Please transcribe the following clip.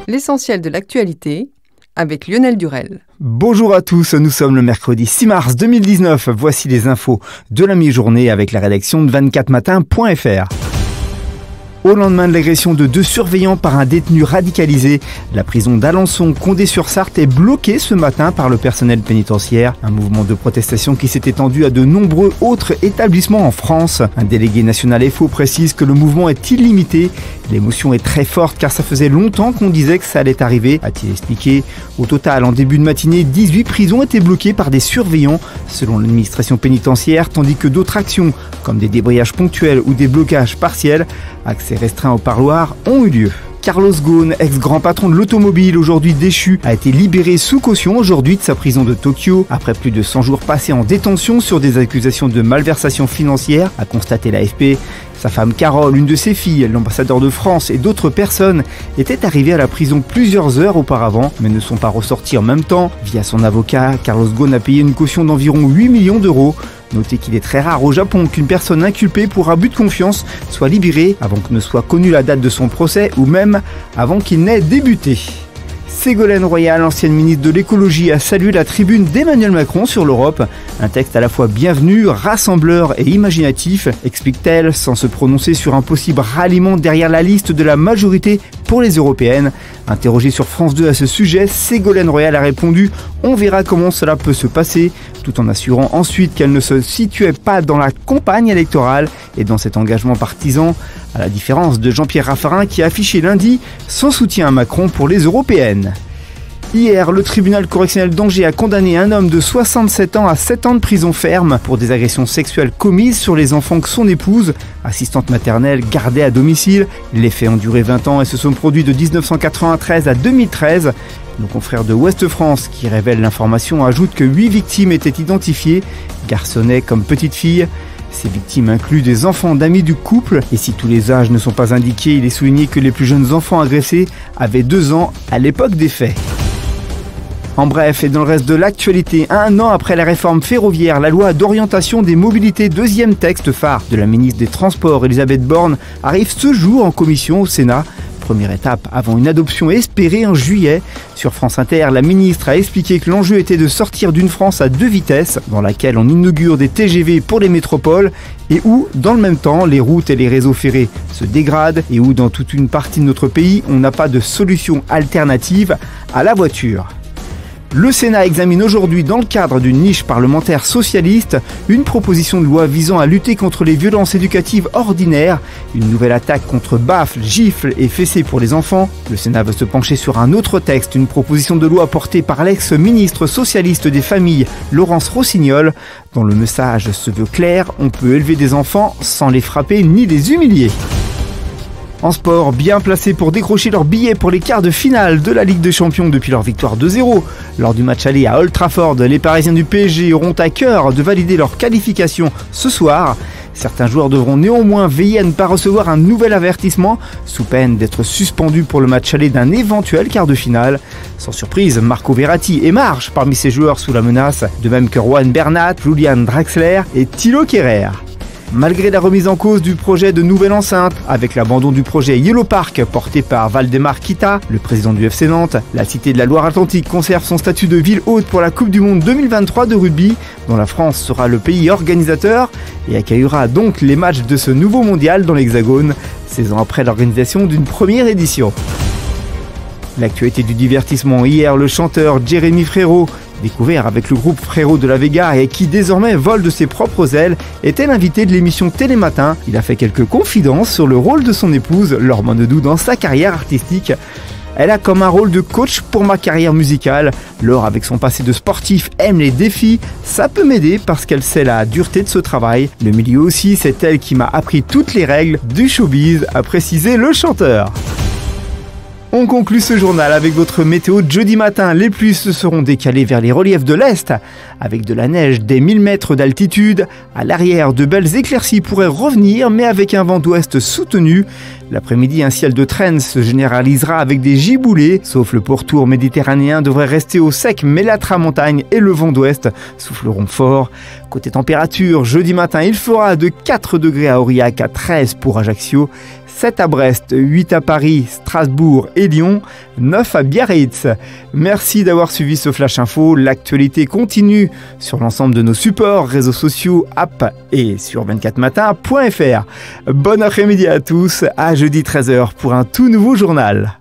L'essentiel de l'actualité avec Lionel Durel. Bonjour à tous, nous sommes le mercredi 6 mars 2019. Voici les infos de la mi-journée avec la rédaction de 24matin.fr. Au lendemain de l'agression de 2 surveillants par un détenu radicalisé, la prison d'Alençon, Condé-sur-Sarthe est bloquée ce matin par le personnel pénitentiaire. Un mouvement de protestation qui s'est étendu à de nombreux autres établissements en France. Un délégué national FO précise que le mouvement est illimité. L'émotion est très forte car ça faisait longtemps qu'on disait que ça allait arriver, a-t-il expliqué. Au total, en début de matinée, 18 prisons étaient bloquées par des surveillants, selon l'administration pénitentiaire, tandis que d'autres actions, comme des débrayages ponctuels ou des blocages partiels, accès restreint au parloir, ont eu lieu. Carlos Ghosn, ex-grand patron de l'automobile, aujourd'hui déchu, a été libéré sous caution aujourd'hui de sa prison de Tokyo. Après plus de 100 jours passés en détention sur des accusations de malversation financière, a constaté l'AFP. Sa femme Carole, une de ses filles, l'ambassadeur de France et d'autres personnes étaient arrivées à la prison plusieurs heures auparavant, mais ne sont pas ressorties en même temps. Via son avocat, Carlos Ghosn a payé une caution d'environ 8 millions d'euros. Notez qu'il est très rare au Japon qu'une personne inculpée pour abus de confiance soit libérée avant que ne soit connue la date de son procès ou même avant qu'il n'ait débuté. Ségolène Royal, ancienne ministre de l'écologie, a salué la tribune d'Emmanuel Macron sur l'Europe. Un texte à la fois bienvenu, rassembleur et imaginatif, explique-t-elle, sans se prononcer sur un possible ralliement derrière la liste de la majorité pour les européennes. Interrogée sur France 2 à ce sujet, Ségolène Royal a répondu « On verra comment cela peut se passer », tout en assurant ensuite qu'elle ne se situait pas dans la campagne électorale et dans cet engagement partisan, à la différence de Jean-Pierre Raffarin qui a affiché lundi son soutien à Macron pour les européennes. Hier, le tribunal correctionnel d'Angers a condamné un homme de 67 ans à 7 ans de prison ferme pour des agressions sexuelles commises sur les enfants que son épouse, assistante maternelle, gardait à domicile. Les faits ont duré 20 ans et se sont produits de 1993 à 2013. Nos confrères de Ouest France, qui révèlent l'information, ajoutent que 8 victimes étaient identifiées, garçonnets comme petites filles. Ces victimes incluent des enfants d'amis du couple, et si tous les âges ne sont pas indiqués, il est souligné que les plus jeunes enfants agressés avaient 2 ans à l'époque des faits. En bref, et dans le reste de l'actualité, un an après la réforme ferroviaire, la loi d'orientation des mobilités, deuxième texte phare de la ministre des Transports Elisabeth Borne, arrive ce jour en commission au Sénat. Première étape avant une adoption espérée en juillet. Sur France Inter, la ministre a expliqué que l'enjeu était de sortir d'une France à 2 vitesses, dans laquelle on inaugure des TGV pour les métropoles, et où, dans le même temps, les routes et les réseaux ferrés se dégradent, et où, dans toute une partie de notre pays, on n'a pas de solution alternative à la voiture. Le Sénat examine aujourd'hui, dans le cadre d'une niche parlementaire socialiste, une proposition de loi visant à lutter contre les violences éducatives ordinaires, une nouvelle attaque contre baffles, gifles et fessées pour les enfants. Le Sénat veut se pencher sur un autre texte, une proposition de loi portée par l'ex-ministre socialiste des familles, Laurence Rossignol, dont le message se veut clair, on peut élever des enfants sans les frapper ni les humilier. En sport, bien placés pour décrocher leur billet pour les quarts de finale de la Ligue des Champions depuis leur victoire 2-0. Lors du match aller à Old Trafford, les Parisiens du PSG auront à cœur de valider leur qualification ce soir. Certains joueurs devront néanmoins veiller à ne pas recevoir un nouvel avertissement, sous peine d'être suspendus pour le match aller d'un éventuel quart de finale. Sans surprise, Marco Verratti émarge parmi ces joueurs sous la menace, de même que Juan Bernat, Julian Draxler et Thilo Kehrer. Malgré la remise en cause du projet de nouvelle enceinte, avec l'abandon du projet Yellow Park porté par Valdemar Kita, le président du FC Nantes, la cité de la Loire-Atlantique conserve son statut de ville hôte pour la Coupe du Monde 2023 de rugby, dont la France sera le pays organisateur et accueillera donc les matchs de ce nouveau mondial dans l'Hexagone, 16 ans après l'organisation d'une première édition. L'actualité du divertissement, hier, le chanteur Jérémy Frérot, découvert avec le groupe Frérot de la Vega et qui désormais vole de ses propres ailes, était l'invité de l'émission Télématin. Il a fait quelques confidences sur le rôle de son épouse, Laure Manodou, dans sa carrière artistique. Elle a comme un rôle de coach pour ma carrière musicale. Laure, avec son passé de sportif, aime les défis. Ça peut m'aider parce qu'elle sait la dureté de ce travail. Le milieu aussi, c'est elle qui m'a appris toutes les règles du showbiz, a précisé le chanteur. On conclut ce journal avec votre météo de jeudi matin. Les pluies se seront décalées vers les reliefs de l'Est, avec de la neige dès 1000 mètres d'altitude. À l'arrière, de belles éclaircies pourraient revenir, mais avec un vent d'ouest soutenu. L'après-midi, un ciel de traîne se généralisera avec des giboulées, sauf le pourtour méditerranéen devrait rester au sec, mais la tramontagne et le vent d'ouest souffleront fort. Côté température, jeudi matin, il fera de 4 degrés à Aurillac à 13 pour Ajaccio, 7 à Brest, 8 à Paris, Strasbourg et Lyon, 9 à Biarritz. Merci d'avoir suivi ce Flash Info. L'actualité continue sur l'ensemble de nos supports, réseaux sociaux, apps et sur 24matin.fr. Bon après-midi à tous, à jeudi 13h pour un tout nouveau journal.